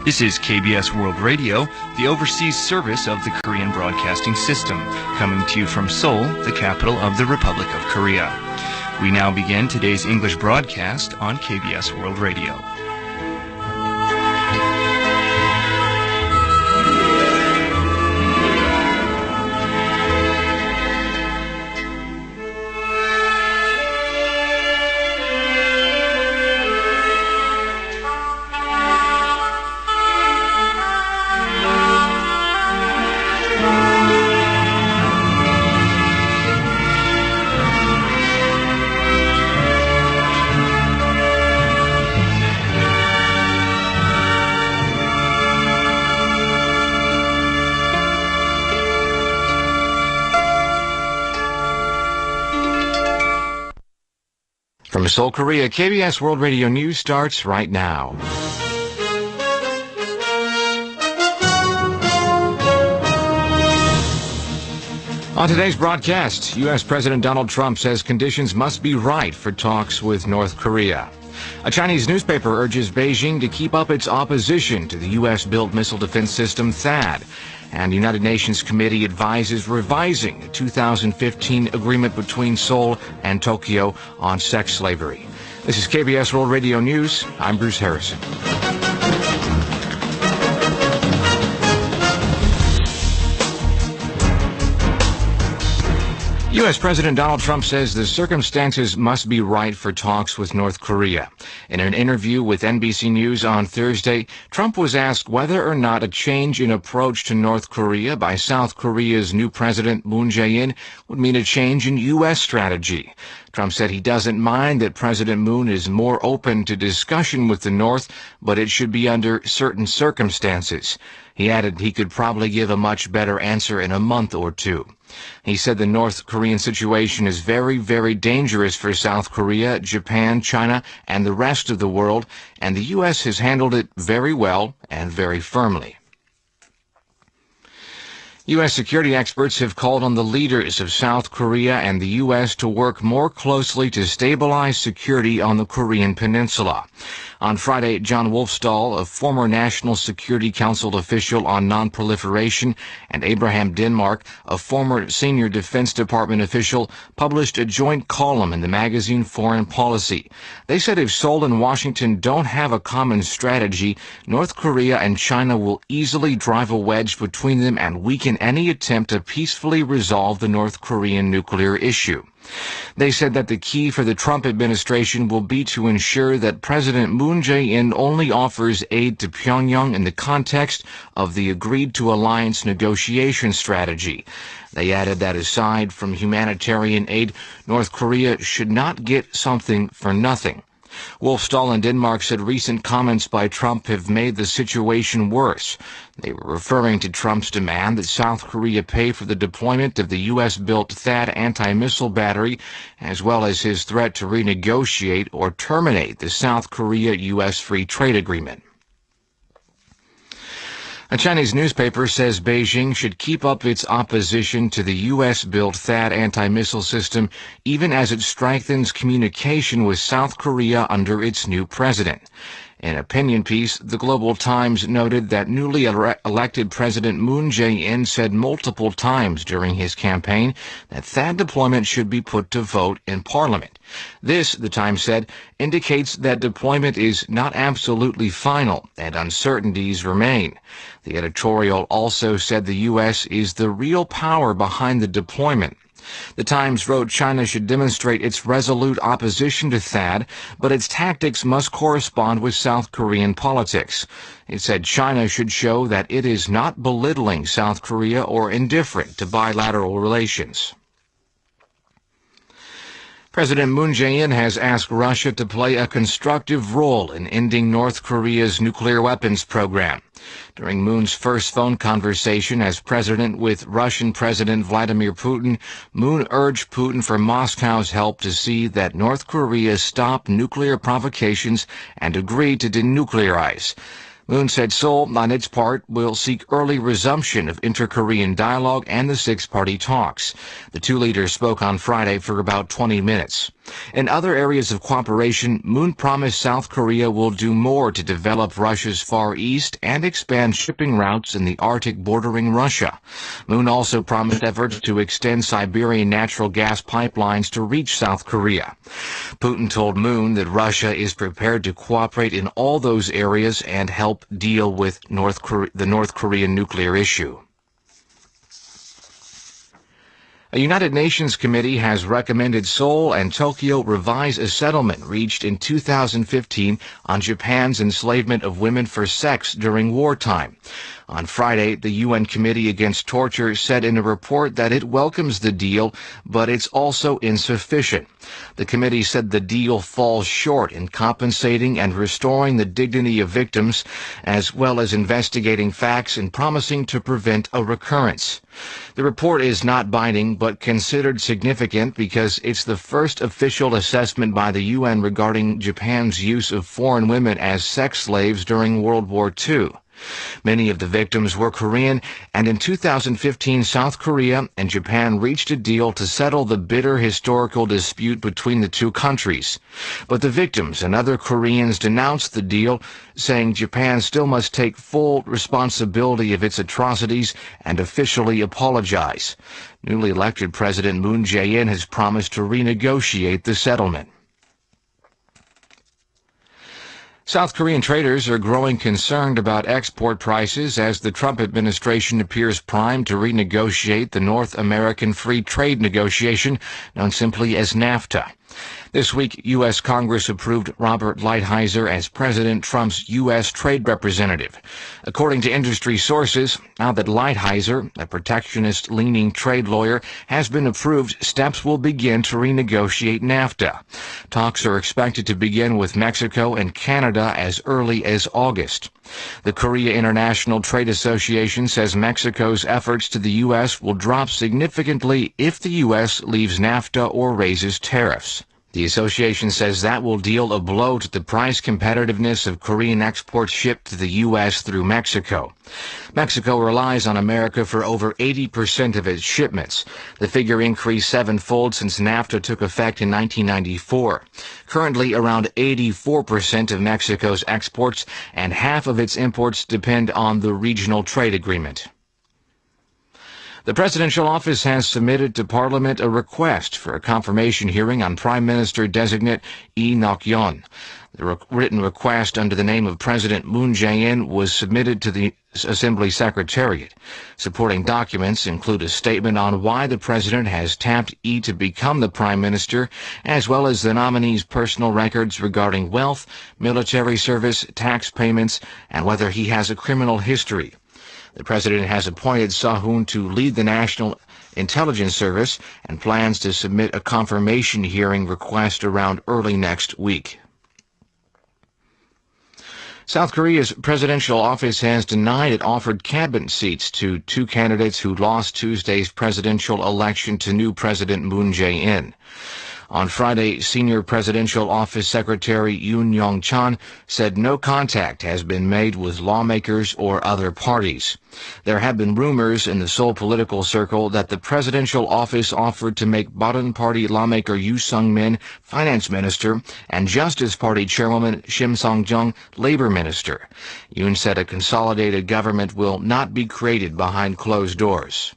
This is KBS World Radio, the overseas service of the Korean Broadcasting System, coming to you from Seoul, the capital of the Republic of Korea. We now begin today's English broadcast on KBS World Radio. From Seoul, Korea, KBS World Radio News starts right now. On today's broadcast, U.S. President Donald Trump says conditions must be right for talks with North Korea. A Chinese newspaper urges Beijing to keep up its opposition to the U.S.-built missile defense system THAAD. And the United Nations Committee advises revising the 2015 agreement between Seoul and Tokyo on sex slavery. This is KBS World Radio News. I'm Bruce Harrison. U.S. President Donald Trump says the circumstances must be right for talks with North Korea. In an interview with NBC News on Thursday, Trump was asked whether or not a change in approach to North Korea by South Korea's new president, Moon Jae-in, would mean a change in U.S. strategy. Trump said he doesn't mind that President Moon is more open to discussion with the North, but it should be under certain circumstances. He added he could probably give a much better answer in a month or two. He said the North Korean situation is very, very dangerous for South Korea, Japan, China, and the rest of the world, and the U.S. has handled it very well and very firmly. U.S. security experts have called on the leaders of South Korea and the U.S. to work more closely to stabilize security on the Korean peninsula. On Friday, John Wolfstall, a former National Security Council official on nonproliferation, and Abraham Denmark, a former senior Defense Department official, published a joint column in the magazine Foreign Policy. They said if Seoul and Washington don't have a common strategy, North Korea and China will easily drive a wedge between them and weaken any attempt to peacefully resolve the North Korean nuclear issue. They said that the key for the Trump administration will be to ensure that President Moon Jae-in only offers aid to Pyongyang in the context of the agreed-to-alliance negotiation strategy. They added that aside from humanitarian aid, North Korea should not get something for nothing. Wolfstall and Denmark said recent comments by Trump have made the situation worse. They were referring to Trump's demand that South Korea pay for the deployment of the U.S.-built THAAD anti-missile battery, as well as his threat to renegotiate or terminate the South Korea-U.S. free trade agreement. A Chinese newspaper says Beijing should keep up its opposition to the U.S.-built THAAD anti-missile system even as it strengthens communication with South Korea under its new president. In an opinion piece, the Global Times noted that newly elected President Moon Jae-in said multiple times during his campaign that THAAD deployment should be put to vote in Parliament. This, the Times said, indicates that deployment is not absolutely final and uncertainties remain. The editorial also said the U.S. is the real power behind the deployment. The Times wrote China should demonstrate its resolute opposition to THAAD, but its tactics must correspond with South Korean politics. It said China should show that it is not belittling South Korea or indifferent to bilateral relations. President Moon Jae-in has asked Russia to play a constructive role in ending North Korea's nuclear weapons program. During Moon's first phone conversation as president with Russian President Vladimir Putin, Moon urged Putin for Moscow's help to see that North Korea stop nuclear provocations and agree to denuclearize. Moon said Seoul, on its part, will seek early resumption of inter-Korean dialogue and the six-party talks. The two leaders spoke on Friday for about 20 minutes. In other areas of cooperation, Moon promised South Korea will do more to develop Russia's Far East and expand shipping routes in the Arctic bordering Russia. Moon also promised efforts to extend Siberian natural gas pipelines to reach South Korea. Putin told Moon that Russia is prepared to cooperate in all those areas and help deal with the North Korean nuclear issue. A United Nations committee has recommended Seoul and Tokyo revise a settlement reached in 2015 on Japan's enslavement of women for sex during wartime. On Friday, the UN Committee Against Torture said in a report that it welcomes the deal, but it's also insufficient. The committee said the deal falls short in compensating and restoring the dignity of victims, as well as investigating facts and promising to prevent a recurrence. The report is not binding, but considered significant because it's the first official assessment by the UN regarding Japan's use of foreign women as sex slaves during World War II. Many of the victims were Korean, and in 2015, South Korea and Japan reached a deal to settle the bitter historical dispute between the two countries. But the victims and other Koreans denounced the deal, saying Japan still must take full responsibility of its atrocities and officially apologize. Newly elected President Moon Jae-in has promised to renegotiate the settlement. South Korean traders are growing concerned about export prices as the Trump administration appears primed to renegotiate the North American Free Trade Negotiation, known simply as NAFTA. This week, U.S. Congress approved Robert Lighthizer as President Trump's U.S. trade representative. According to industry sources, now that Lighthizer, a protectionist-leaning trade lawyer, has been approved, steps will begin to renegotiate NAFTA. Talks are expected to begin with Mexico and Canada as early as August. The Korea International Trade Association says Mexico's efforts to the U.S. will drop significantly if the U.S. leaves NAFTA or raises tariffs. The association says that will deal a blow to the price competitiveness of Korean exports shipped to the U.S. through Mexico. Mexico relies on America for over 80% of its shipments. The figure increased sevenfold since NAFTA took effect in 1994. Currently, around 84% of Mexico's exports and half of its imports depend on the regional trade agreement. The presidential office has submitted to Parliament a request for a confirmation hearing on Prime Minister-designate Lee Nak-yeon. The written request under the name of President Moon Jae-in was submitted to the Assembly Secretariat. Supporting documents include a statement on why the president has tapped Lee to become the prime minister, as well as the nominee's personal records regarding wealth, military service, tax payments, and whether he has a criminal history. The president has appointed Seo-hoon to lead the National Intelligence Service and plans to submit a confirmation hearing request around early next week. South Korea's presidential office has denied it offered cabinet seats to two candidates who lost Tuesday's presidential election to new President Moon Jae-in. On Friday, Senior Presidential Office Secretary Yoon Yong-chan said no contact has been made with lawmakers or other parties. There have been rumors in the Seoul political circle that the presidential office offered to make Bareun Party lawmaker Yoo Sung-min finance minister and Justice Party chairwoman Shim Song-jung labor minister. Yoon said a consolidated government will not be created behind closed doors.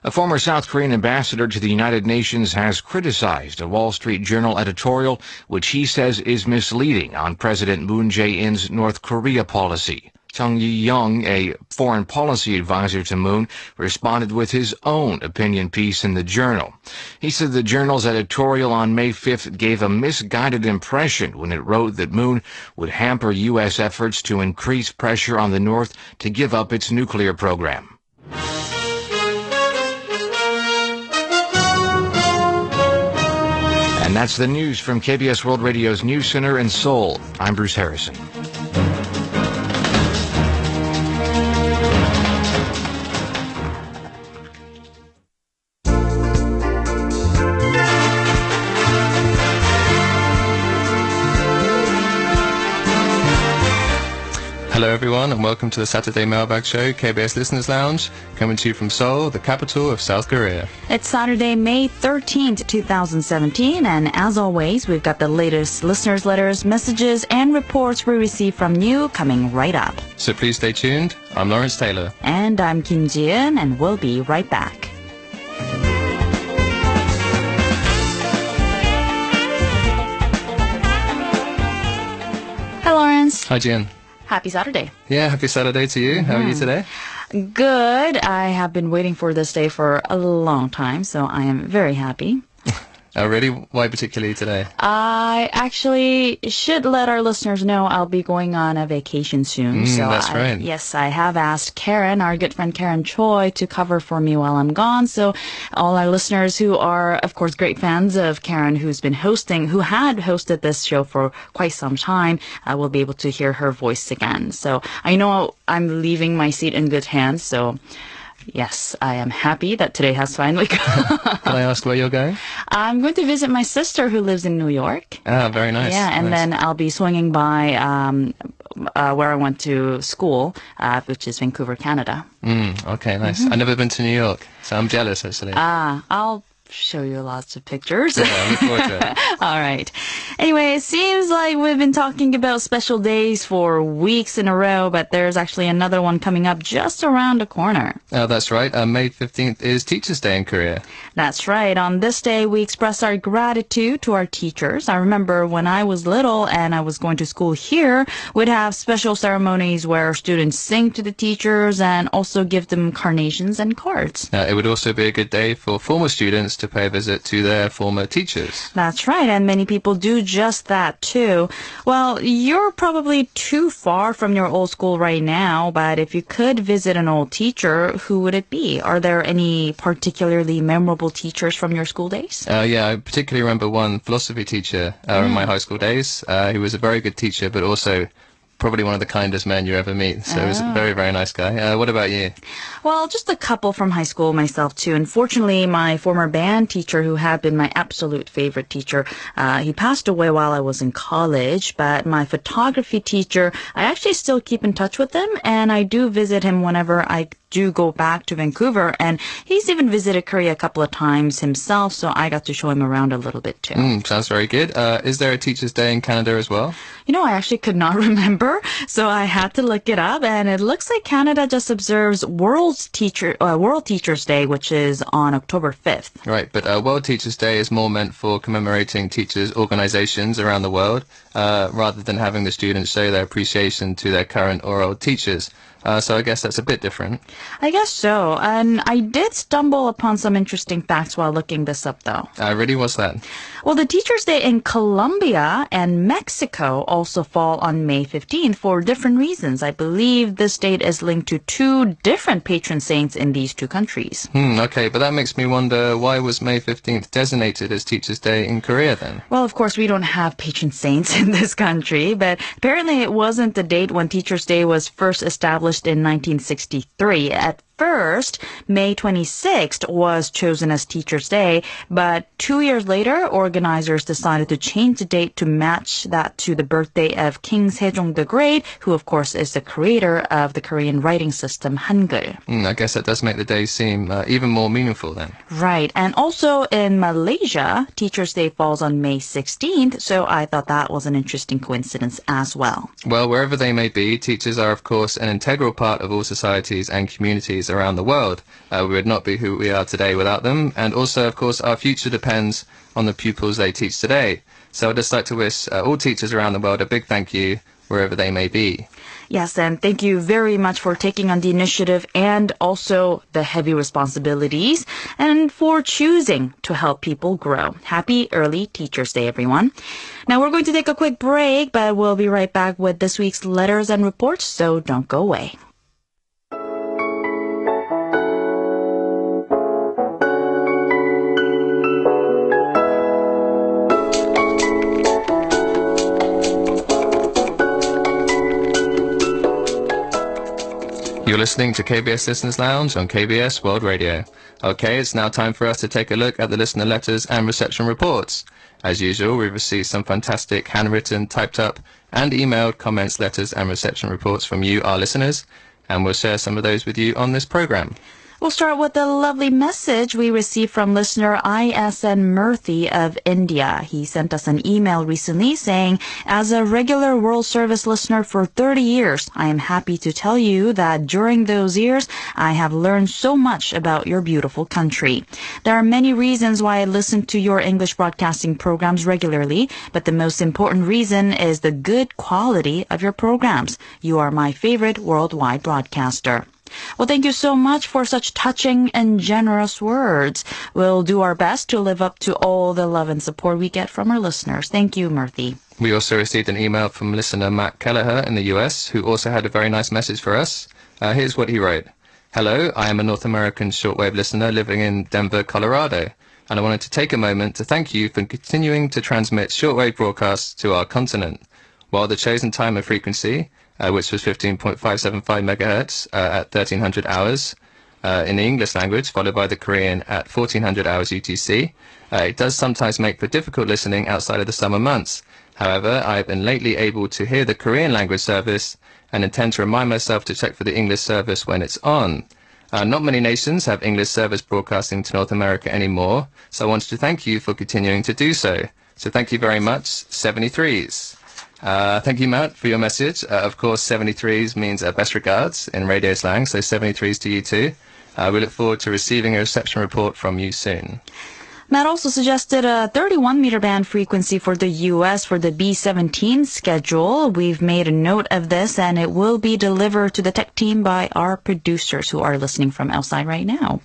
A former South Korean ambassador to the United Nations has criticized a Wall Street Journal editorial which he says is misleading on President Moon Jae-in's North Korea policy. Chung Yi-young, a foreign policy advisor to Moon, responded with his own opinion piece in the journal. He said the journal's editorial on May 5th gave a misguided impression when it wrote that Moon would hamper U.S. efforts to increase pressure on the North to give up its nuclear program. And that's the news from KBS World Radio's News Center in Seoul. I'm Bruce Harrison. Hello everyone and welcome to the Saturday Mailbag Show, KBS Listeners Lounge, coming to you from Seoul, the capital of South Korea. It's Saturday, May 13th, 2017, and as always, we've got the latest listeners' letters, messages, and reports we receive from you coming right up. So please stay tuned. I'm Lawrence Taylor. And I'm Kim Ji-eun, and we'll be right back. Hi, Lawrence. Hi, Jian. Happy Saturday. Yeah, happy Saturday to you. How are you today? Good. I have been waiting for this day for a long time, so I am very happy. Oh, really? Why particularly today? I actually should let our listeners know I'll be going on a vacation soon. That's right. Yes, I have asked Karen, our good friend Karen Choi, to cover for me while I'm gone. So all our listeners who are, of course, great fans of Karen, who had hosted this show for quite some time, will be able to hear her voice again. So I know I'm leaving my seat in good hands. So yes, I am happy that today has finally come. Can I ask where you're going? I'm going to visit my sister who lives in New York. Ah, very nice. Yeah, and nice. then I'll be swinging by where I went to school, which is Vancouver, Canada. Okay, nice. I've never been to New York, so I'm jealous, actually. I'll show you lots of pictures. Yeah, I look forward to it. All right. Anyway, it seems like we've been talking about special days for weeks in a row, but there's actually another one coming up just around the corner. Oh, that's right. May 15th is Teachers' Day in Korea. That's right. On this day, we express our gratitude to our teachers. I remember when I was little and I was going to school here, we'd have special ceremonies where students sing to the teachers and also give them carnations and cards. It would also be a good day for former students to pay a visit to their former teachers. That's right, and many people do just that too. Well, you're probably too far from your old school right now, but if you could visit an old teacher, who would it be? Are there any particularly memorable teachers from your school days? Yeah, I particularly remember one philosophy teacher in my high school days. He was a very good teacher, but also probably one of the kindest men you ever meet. So he was a very, very nice guy. What about you? Well, just a couple from high school myself, too. Unfortunately, my former band teacher, who had been my absolute favorite teacher, he passed away while I was in college. But my photography teacher, I actually still keep in touch with him, and I do visit him whenever I do go back to Vancouver. And he's even visited Korea a couple of times himself, so I got to show him around a little bit, too. Sounds very good. Is there a Teachers' Day in Canada as well? You know, I actually could not remember, so I had to look it up, and it looks like Canada just observes World Teachers' Day, which is on October 5th. Right, but World Teachers' Day is more meant for commemorating teachers' organizations around the world, rather than having the students show their appreciation to their current or old teachers. So I guess that's a bit different. I guess so. And I did stumble upon some interesting facts while looking this up, though. Really? What's that? Well, the Teachers' Day in Colombia and Mexico also fall on May 15th for different reasons. I believe this date is linked to two different patron saints in these two countries. Okay, but that makes me wonder, why was May 15th designated as Teachers' Day in Korea then? Well, of course, we don't have patron saints in this country, but apparently it wasn't the date when Teachers' Day was first established in 1963. At first, May 26th was chosen as Teachers' Day, but 2 years later, organizers decided to change the date to match that to the birthday of King Sejong the Great, who of course is the creator of the Korean writing system Hangul. I guess that does make the day seem even more meaningful then. Right, and also in Malaysia, Teachers' Day falls on May 16th, so I thought that was an interesting coincidence as well. Well, wherever they may be, teachers are of course an integral part of all societies and communities around the world. We would not be who we are today without them, and also of course our future depends on the pupils they teach today. So I'd just like to wish all teachers around the world a big thank you wherever they may be. Yes, and thank you very much for taking on the initiative and also the heavy responsibilities and for choosing to help people grow. Happy early Teachers' Day, everyone. Now we're going to take a quick break, but we'll be right back with this week's letters and reports, so don't go away. You're listening to KBS Listeners Lounge on KBS World Radio. Okay, it's now time for us to take a look at the listener letters and reception reports. As usual, we've received some fantastic handwritten, typed up, and emailed comments, letters, and reception reports from you, our listeners, and we'll share some of those with you on this program. We'll start with a lovely message we received from listener ISN Murthy of India. He sent us an email recently saying, as a regular World Service listener for 30 years, I am happy to tell you that during those years, I have learned so much about your beautiful country. There are many reasons why I listen to your English broadcasting programs regularly, but the most important reason is the good quality of your programs. You are my favorite worldwide broadcaster. Well, thank you so much for such touching and generous words. We'll do our best to live up to all the love and support we get from our listeners. Thank you, Murthy. We also received an email from listener Matt Kelleher in the US, who also had a very nice message for us. Here's what he wrote. Hello, I am a North American shortwave listener living in Denver, Colorado, and I wanted to take a moment to thank you for continuing to transmit shortwave broadcasts to our continent. While the chosen time and frequency, which was 15.575 megahertz at 1300 hours in the English language, followed by the Korean at 1400 hours UTC. It does sometimes make for difficult listening outside of the summer months. However, I've been lately able to hear the Korean language service and intend to remind myself to check for the English service when it's on. Not many nations have English service broadcasting to North America anymore, so I wanted to thank you for continuing to do so. So thank you very much, 73s. Thank you, Matt, for your message. Of course, 73s means best regards in radio slang, so 73s to you too. We look forward to receiving a reception report from you soon. Matt also suggested a 31-meter band frequency for the U.S. for the B-17 schedule. We've made a note of this, and it will be delivered to the tech team by our producers who are listening from outside right now.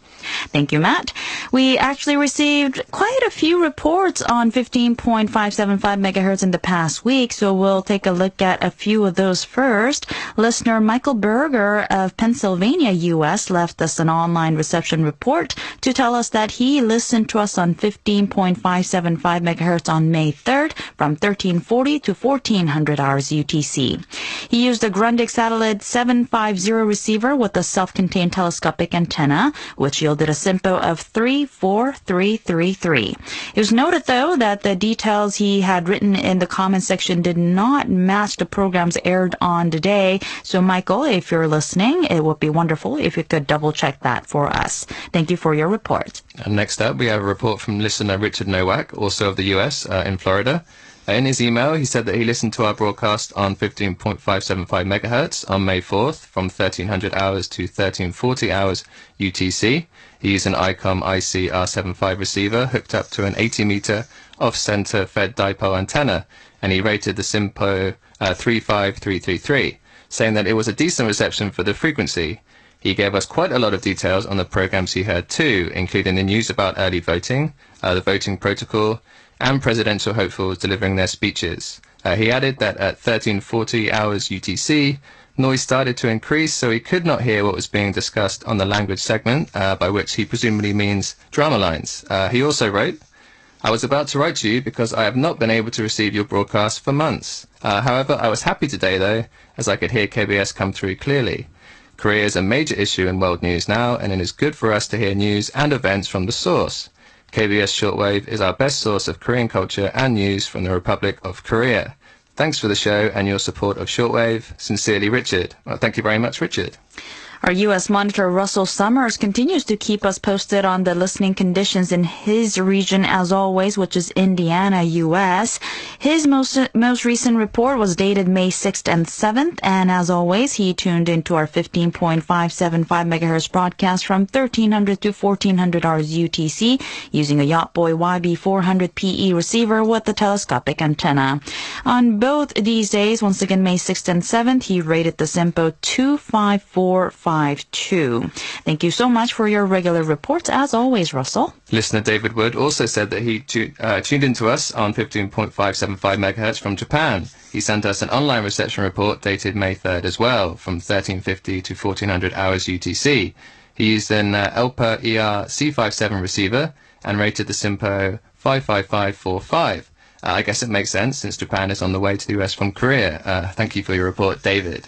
Thank you, Matt. We actually received quite a few reports on 15.575 megahertz in the past week, so we'll take a look at a few of those first. Listener Michael Berger of Pennsylvania, U.S. left us an online reception report to tell us that he listened to us on 15.575 megahertz on May 3rd from 1340 to 1400 hours UTC. He used a Grundig Satellite 750 receiver with a self-contained telescopic antenna, which yielded a SIMPO of 34333. It was noted, though, that the details he had written in the comment section did not match the programs aired on today. So, Michael, if you're listening, it would be wonderful if you could double-check that for us. Thank you for your report. And next up, we have a report from listener Richard Nowak, also of the US, in Florida. In his email, he said that he listened to our broadcast on 15.575 megahertz on May 4th from 1300 hours to 1340 hours UTC. He used an ICOM IC R75 receiver hooked up to an 80-meter off-center fed dipole antenna, and he rated the SIMPO 35333, saying that it was a decent reception for the frequency. He gave us quite a lot of details on the programs he heard too, including the news about early voting, the voting protocol, and presidential hopefuls delivering their speeches. He added that at 1340 hours UTC, noise started to increase, so he could not hear what was being discussed on the language segment, by which he presumably means drama lines. He also wrote, I was about to write to you because I have not been able to receive your broadcast for months. However, I was happy today, though, as I could hear KBS come through clearly. Korea is a major issue in world news now, and it is good for us to hear news and events from the source. KBS Shortwave is our best source of Korean culture and news from the Republic of Korea. Thanks for the show and your support of Shortwave. Sincerely, Richard. Well, thank you very much, Richard. Our U.S. monitor Russell Summers continues to keep us posted on the listening conditions in his region as always, which is Indiana, U.S. His most recent report was dated May 6th and 7th, and as always, he tuned into our 15.575 megahertz broadcast from 1300 to 1400 hours UTC using a Yachtboy YB400PE receiver with a telescopic antenna. On both these days, once again May 6th and 7th, he rated the SIMPO 25452. Thank you so much for your regular reports, as always, Russell. Listener David Wood also said that he tuned into us on 15.575 megahertz from Japan. He sent us an online reception report dated May 3rd as well, from 1350 to 1400 hours UTC. He used an ELPA ER C57 receiver and rated the SIMPO 55545. I guess it makes sense since Japan is on the way to the US from Korea. Thank you for your report, David.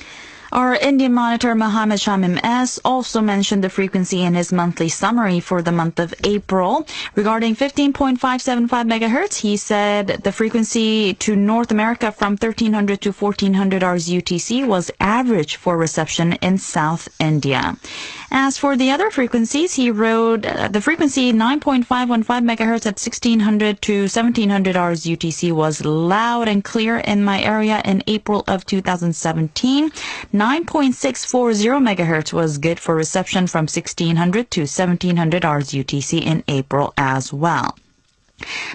Our Indian monitor Mohammed Shamim S. also mentioned the frequency in his monthly summary for the month of April. Regarding 15.575 megahertz, he said the frequency to North America from 1300 to 1400 hours UTC was average for reception in South India. As for the other frequencies, he wrote the frequency 9.515 megahertz at 1600 to 1700 hours UTC was loud and clear in my area in April of 2017. 9.640 megahertz was good for reception from 1600 to 1700 hours UTC in April as well.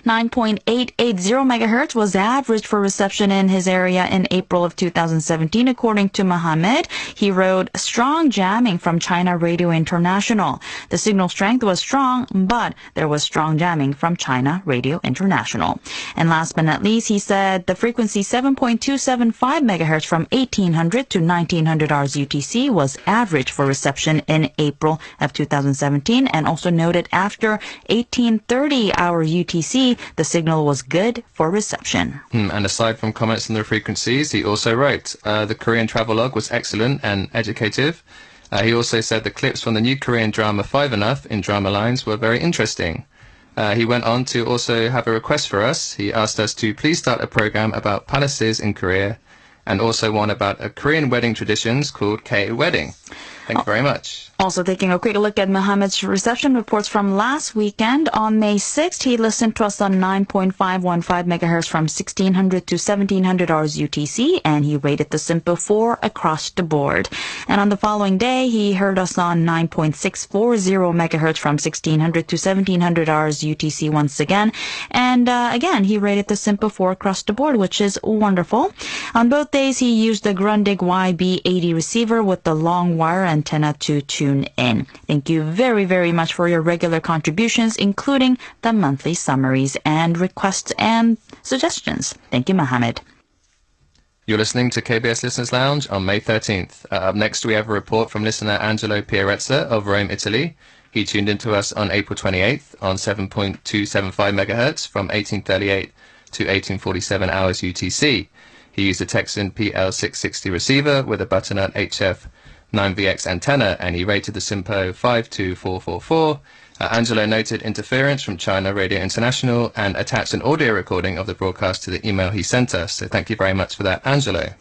9.880 megahertz was average for reception in his area in April of 2017, according to Mohammed. He wrote, strong jamming from China Radio International. The signal strength was strong, but there was strong jamming from China Radio International. And last but not least, he said the frequency 7.275 megahertz from 1800 to 1900 hours UTC was average for reception in April of 2017, and also noted after 1830 hour UTC, the signal was good for reception. And aside from comments on the frequencies, he also wrote, the Korean travelogue was excellent and educative. He also said the clips from the new Korean drama 5 Enough in Drama Lines were very interesting. He went on to also have a request for us. He asked us to please start a program about palaces in Korea, and also one about a Korean wedding traditions called K-Wedding. Thank you very much. Also taking a quick look at Mohammed's reception reports from last weekend. On May 6th, he listened to us on 9.515 megahertz from 1600 to 1700 hours UTC, and he rated the SINPO 4 across the board. And on the following day, he heard us on 9.640 megahertz from 1600 to 1700 hours UTC once again. And again, he rated the SINPO 4 across the board, which is wonderful. On both days, he used the Grundig YB80 receiver with the long wire antenna to tune in. Thank you very, very much for your regular contributions, including the monthly summaries and requests and suggestions. Thank you, Mohammed. You're listening to KBS Listeners Lounge on May 13th. Up next, we have a report from listener Angelo Pierezza of Rome, Italy. He tuned into us on April 28th on 7.275 megahertz from 1838 to 1847 hours UTC. He used a Texan PL660 receiver with a butternut HF 9VX antenna, and he rated the SINPO 52444. Angelo noted interference from China Radio International and attached an audio recording of the broadcast to the email he sent us. So thank you very much for that, Angelo.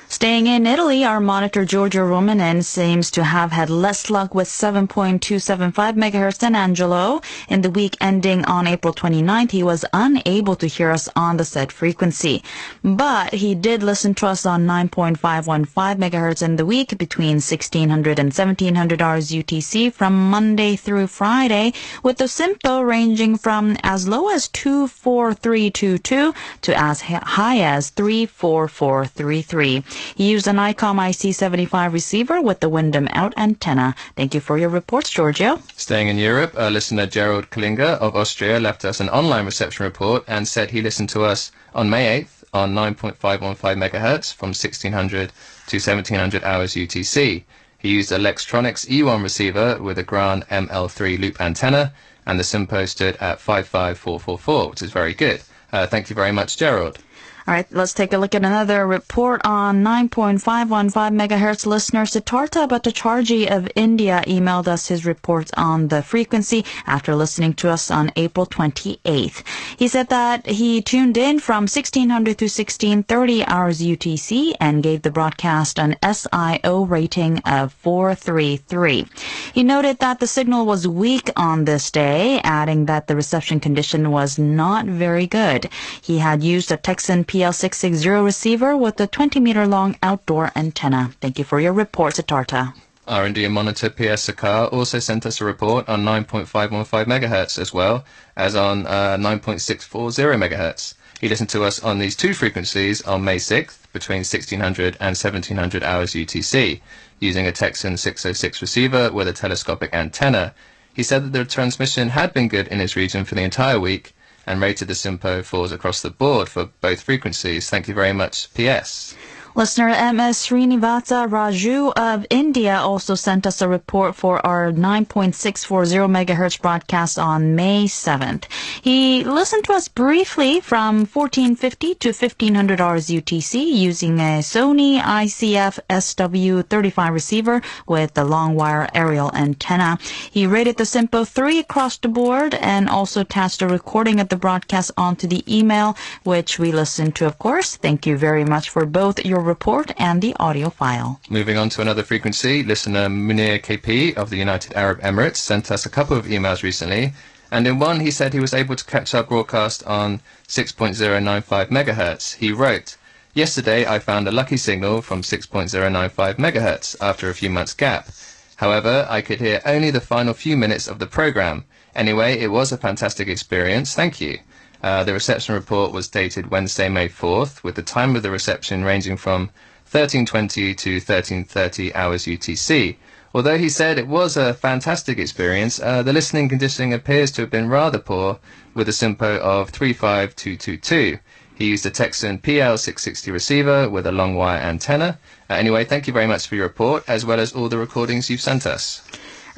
Staying in Italy, our monitor Giorgio Romanen seems to have had less luck with 7.275 megahertz than Angelo. In the week ending on April 29th, he was unable to hear us on the said frequency. But he did listen to us on 9.515 megahertz in the week between 1600 and 1700 hours UTC from Monday through Friday, with the SINPO ranging from as low as 24322 to as high as 34433. He used an ICOM IC75 receiver with the Wyndham out antenna. Thank you for your reports, Giorgio. Staying in Europe, listener Gerald Klinger of Austria left us an online reception report and said he listened to us on May 8th on 9.515 megahertz from 1600 to 1700 hours UTC. He used a Lextronics E1 receiver with a Gran ML3 loop antenna, and the SINPO stood at 55444, which is very good. Thank you very much, Gerald. All right, let's take a look at another report on 9.515 megahertz. Listener Siddhartha Bhattacharjee of India emailed us his reports on the frequency after listening to us on April 28th. He said that he tuned in from 1600 to 1630 hours UTC and gave the broadcast an SIO rating of 433. He noted that the signal was weak on this day, adding that the reception condition was not very good. He had used a Texan PL660 receiver with a 20-meter-long outdoor antenna. Thank you for your report, Siddhartha. Our Indian monitor PS Sakar also sent us a report on 9.515 megahertz as well as on 9.640 megahertz. He listened to us on these two frequencies on May 6th between 1600 and 1700 hours UTC using a Texan 606 receiver with a telescopic antenna. He said that the transmission had been good in his region for the entire week and rated the SINPO 4s across the board for both frequencies. Thank you very much, PS. Listener MS Srinivasa Raju of India also sent us a report for our 9.640 megahertz broadcast on May 7th. He listened to us briefly from 1450 to 1500 hours UTC using a Sony ICF SW35 receiver with the long wire aerial antenna. He rated the SINPO 3 across the board and also attached a recording of the broadcast onto the email, which we listened to, of course. Thank you very much for both your report and the audio file. Moving on to another frequency, listener Munir KP of the United Arab Emirates sent us a couple of emails recently, and in one he said he was able to catch our broadcast on 6.095 megahertz. He wrote, "Yesterday I found a lucky signal from 6.095 megahertz after a few months gap. However, I could hear only the final few minutes of the program. Anyway, it was a fantastic experience. Thank you." The reception report was dated Wednesday, May 4th, with the time of the reception ranging from 1320 to 1330 hours UTC. Although he said it was a fantastic experience, the listening conditioning appears to have been rather poor, with a SINPO of 35222. He used a Texan PL660 receiver with a long wire antenna. Anyway, thank you very much for your report, as well as all the recordings you've sent us.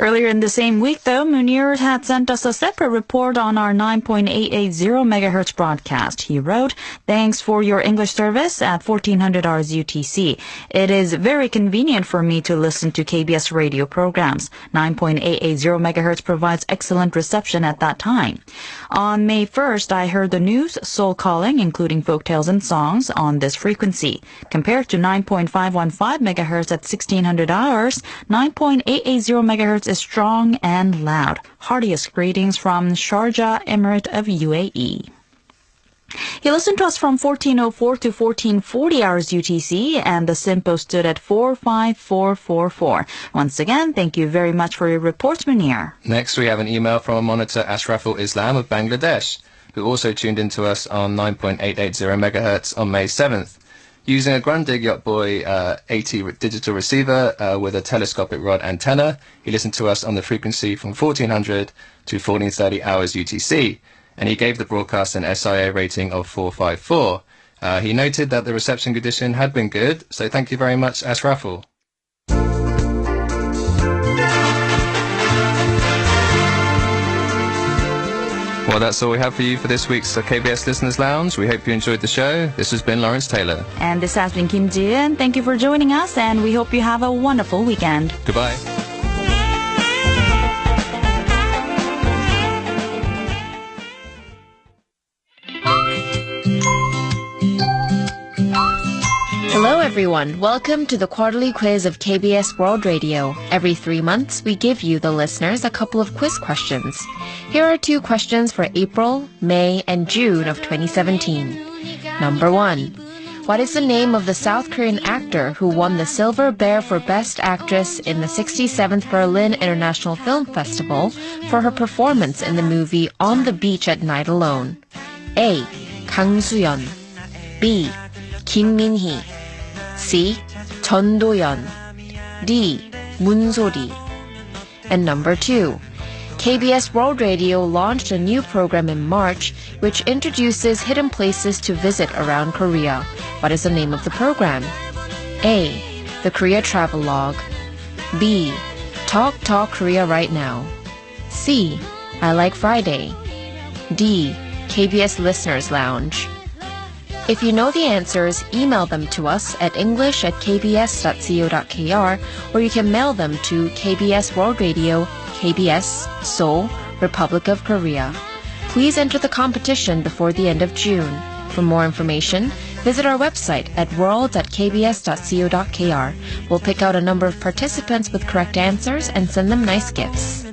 Earlier in the same week, though, Munir had sent us a separate report on our 9.880 megahertz broadcast. He wrote, "Thanks for your English service at 1400 hours UTC. It is very convenient for me to listen to KBS radio programs. 9.880 megahertz provides excellent reception at that time. On May 1st, I heard the news, soul calling, including folktales and songs, on this frequency. Compared to 9.515 megahertz at 1600 hours, 9.880 megahertz is strong and loud. Heartiest greetings from Sharjah, Emirate of UAE." He listened to us from 1404 to 1440 hours UTC, and the SINPO stood at 45444. Once again, thank you very much for your report, Munir. Next, we have an email from monitor Ashraful Islam of Bangladesh, who also tuned into us on 9.880 megahertz on May 7th. Using a Grundig Yacht Boy 80 digital receiver with a telescopic rod antenna, he listened to us on the frequency from 1400 to 1430 hours UTC, and he gave the broadcast an SIA rating of 454. He noted that the reception condition had been good, so thank you very much, Ashraful. Well, that's all we have for you for this week's KBS Listeners Lounge. We hope you enjoyed the show. This has been Lawrence Taylor. And this has been Kim Ji-eun. Thank you for joining us, and we hope you have a wonderful weekend. Goodbye. Hello everyone, welcome to the quarterly quiz of KBS World Radio. Every 3 months, we give you, the listeners, a couple of quiz questions. Here are 2 questions for April, May, and June of 2017. Number 1. What is the name of the South Korean actor who won the Silver Bear for Best Actress in the 67th Berlin International Film Festival for her performance in the movie On the Beach at Night Alone? A. Kang Soo-yeon. B. Kim Min-hee. C. Chun Do-yeon. D. Moon So-ri. And number 2. KBS World Radio launched a new program in March which introduces hidden places to visit around Korea. What is the name of the program? A. The Korea Travelogue. B. Talk Korea Right Now. C. I Like Friday. D. KBS Listeners Lounge. If you know the answers, email them to us at english@kbs.co.kr, or you can mail them to KBS World Radio, KBS, Seoul, Republic of Korea. Please enter the competition before the end of June. For more information, visit our website at world.kbs.co.kr. We'll pick out a number of participants with correct answers and send them nice gifts.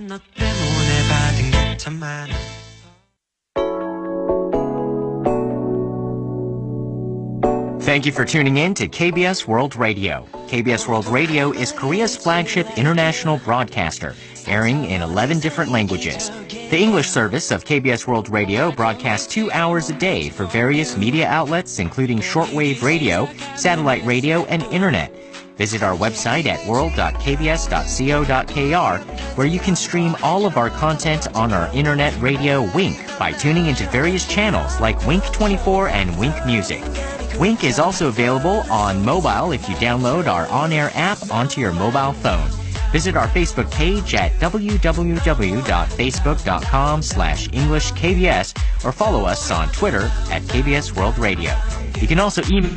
Thank you for tuning in to KBS World Radio. KBS World Radio is Korea's flagship international broadcaster, airing in 11 different languages. The English service of KBS World Radio broadcasts 2 hours a day for various media outlets, including shortwave radio, satellite radio, and internet. Visit our website at world.kbs.co.kr, where you can stream all of our content on our internet radio Wink by tuning into various channels like Wink 24 and Wink Music. Wink is also available on mobile if you download our on-air app onto your mobile phone. Visit our Facebook page at www.facebook.com/EnglishKBS or follow us on Twitter at KBS World Radio. You can also email